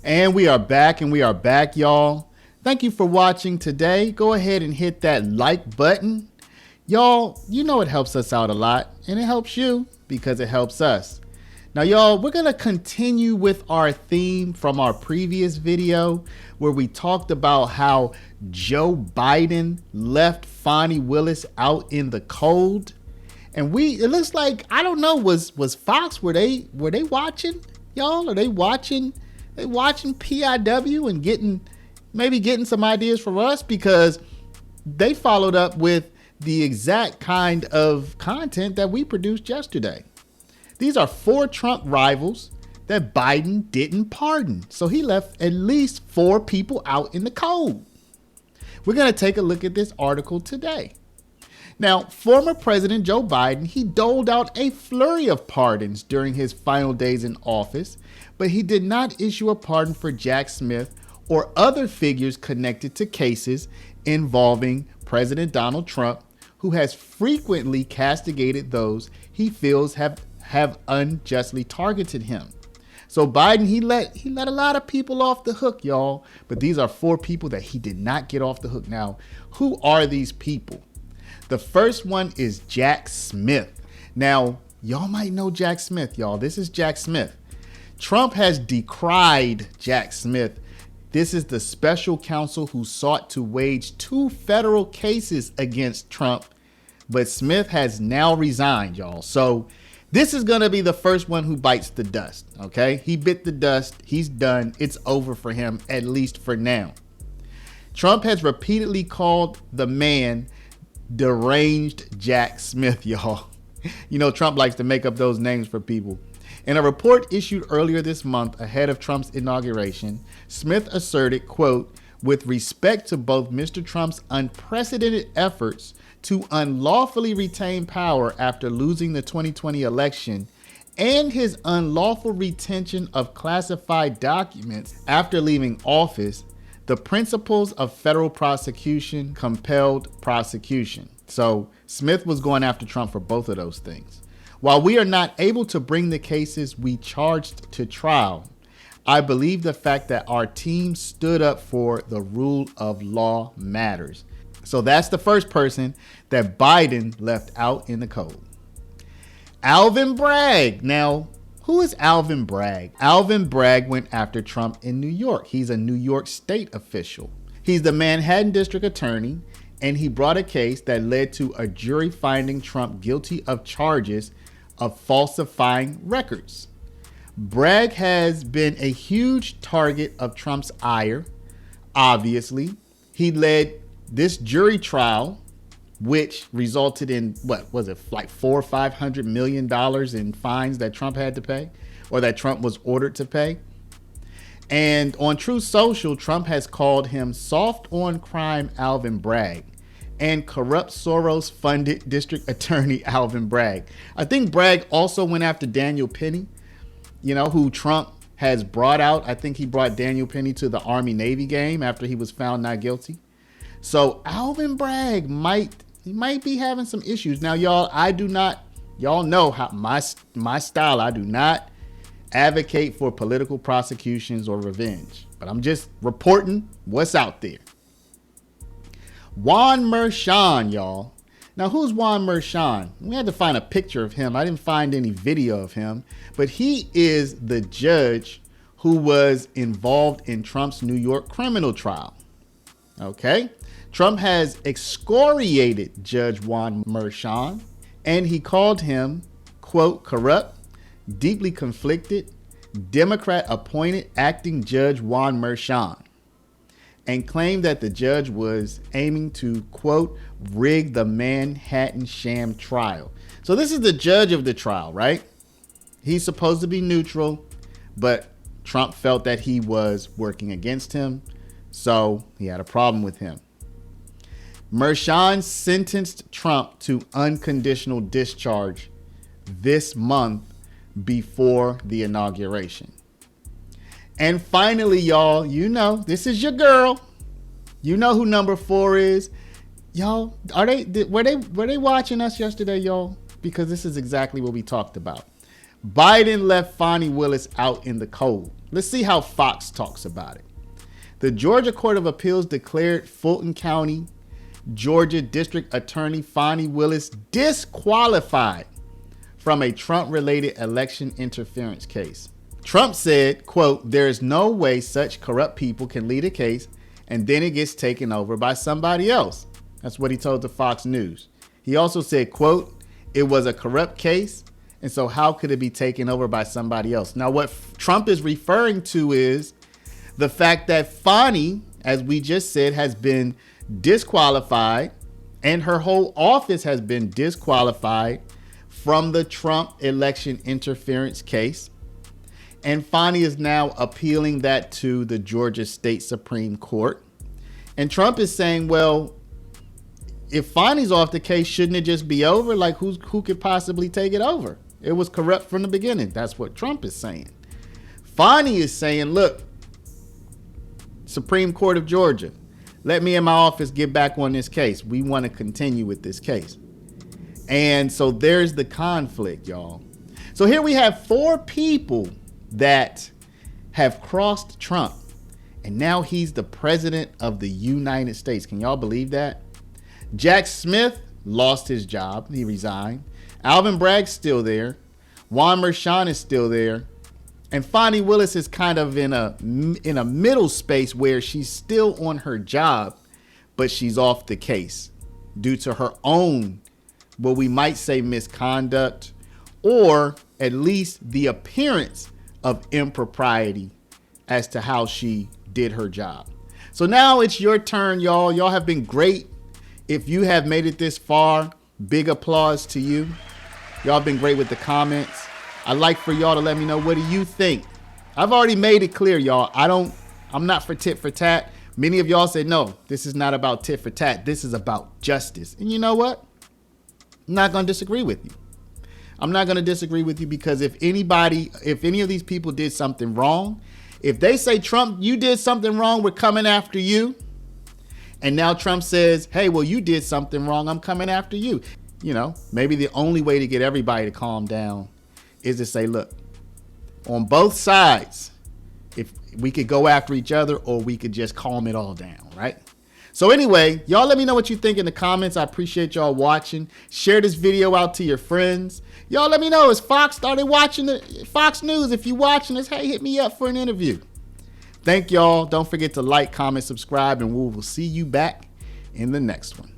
And we are back, y'all. Thank you for watching today. Go ahead and hit that like button. Y'all, you know it helps us out a lot, and it helps you because it helps us. Now, y'all, we're going to continue with our theme from our previous video where we talked about how Joe Biden left Fonnie Willis out in the cold. And it looks like, I don't know, was Fox, were they watching, y'all? Are they watching PIW and getting some ideas from us? Because they followed up with the exact kind of content that we produced yesterday. These are 4 Trump rivals that Biden didn't pardon. So he left at least 4 people out in the cold. We're going to take a look at this article today. Now, former President Joe Biden, he doled out a flurry of pardons during his final days in office, but he did not issue a pardon for Jack Smith or other figures connected to cases involving President Donald Trump, who has frequently castigated those he feels have unjustly targeted him. So Biden, he let a lot of people off the hook, y'all. But these are 4 people that he did not get off the hook. Now, who are these people? The first one is Jack Smith. Now, y'all might know Jack Smith, y'all. This is Jack Smith. Trump has decried Jack Smith. This is the special counsel who sought to wage 2 federal cases against Trump. But Smith has now resigned, y'all. So this is going to be the first one who bites the dust, okay? He bit the dust. He's done. It's over for him, at least for now. Trump has repeatedly called the man deranged Jack Smith, y'all. You know, Trump likes to make up those names for people. In a report issued earlier this month ahead of Trump's inauguration, Smith asserted, quote, with respect to both Mr. Trump's unprecedented efforts to unlawfully retain power after losing the 2020 election and his unlawful retention of classified documents after leaving office, the principles of federal prosecution compelled prosecution. So Smith was going after Trump for both of those things. While we are not able to bring the cases we charged to trial, I believe the fact that our team stood up for the rule of law matters. So that's the first person that Biden left out in the cold. Alvin Bragg. Now, who is Alvin Bragg? Alvin Bragg went after Trump in New York. He's a New York State official. He's the Manhattan District Attorney, and he brought a case that led to a jury finding Trump guilty of charges of falsifying records. Bragg has been a huge target of Trump's ire. Obviously, he led this jury trial, which resulted in, what was it, like $400 or $500 million in fines that Trump had to pay, or that Trump was ordered to pay. And on Truth Social, Trump has called him soft on crime Alvin Bragg and corrupt Soros-funded district attorney Alvin Bragg. I think Bragg also went after Daniel Penny, you know, who Trump has brought out. I think he brought Daniel Penny to the Army-Navy game after he was found not guilty. So Alvin Bragg might be having some issues. Now, y'all know how my style. I do not advocate for political prosecutions or revenge, but I'm just reporting what's out there. Juan Merchan, y'all. Now, who's Juan Merchan? We had to find a picture of him. I didn't find any video of him, but he is the judge who was involved in Trump's New York criminal trial. Okay. Trump has excoriated Judge Juan Merchan, and he called him, quote, corrupt, deeply conflicted, Democrat-appointed acting Judge Juan Merchan, and claimed that the judge was aiming to, quote, rig the Manhattan sham trial. So this is the judge of the trial, right? He's supposed to be neutral, but Trump felt that he was working against him, so he had a problem with him. Merchan sentenced Trump to unconditional discharge this month before the inauguration. And finally, y'all, you know, this is your girl. You know who number 4 is. Y'all, were they watching us yesterday, y'all? Because this is exactly what we talked about. Biden left Fani Willis out in the cold. Let's see how Fox talks about it. The Georgia Court of Appeals declared Fulton County, Georgia District Attorney Fani Willis disqualified from a Trump-related election interference case. Trump said, quote, "There is no way such corrupt people can lead a case and then it gets taken over by somebody else." That's what he told the Fox News. He also said, quote, "It was a corrupt case, and so how could it be taken over by somebody else?" Now, what Trump is referring to is the fact that Fani, as we just said, has been disqualified, and her whole office has been disqualified from the Trump election interference case. And Fani is now appealing that to the Georgia State Supreme Court. And Trump is saying, well, if Fani's off the case, shouldn't it just be over? Like, who could possibly take it over? It was corrupt from the beginning. That's what Trump is saying. Fani is saying, look, Supreme Court of Georgia, let me in my office get back on this case. We want to continue with this case. And so there's the conflict, y'all. So here we have 4 people that have crossed Trump, and now he's the president of the United States. Can y'all believe that? Jack Smith lost his job. He resigned. Alvin Bragg's still there. Juan Merchan is still there. And Fani Willis is kind of in a middle space where she's still on her job, but she's off the case due to her own, what we might say, misconduct, or at least the appearance of impropriety as to how she did her job. So now it's your turn, y'all. Y'all have been great. If you have made it this far, big applause to you. Y'all have been great with the comments. I'd like for y'all to let me know, what do you think? I've already made it clear, y'all. I'm not for tit for tat. Many of y'all said, no, this is not about tit for tat. This is about justice. And you know what? I'm not going to disagree with you. I'm not going to disagree with you, because if any of these people did something wrong, if they say, Trump, you did something wrong, we're coming after you. And now Trump says, hey, well, you did something wrong, I'm coming after you. You know, maybe the only way to get everybody to calm down is to say, look, on both sides, if we could go after each other, or we could just calm it all down, right? So anyway, y'all let me know what you think in the comments. I appreciate y'all watching. Share this video out to your friends. Y'all let me know, has Fox started watching the Fox News? If you watching this, hey, hit me up for an interview. Thank y'all. Don't forget to like, comment, subscribe, and we will see you back in the next one.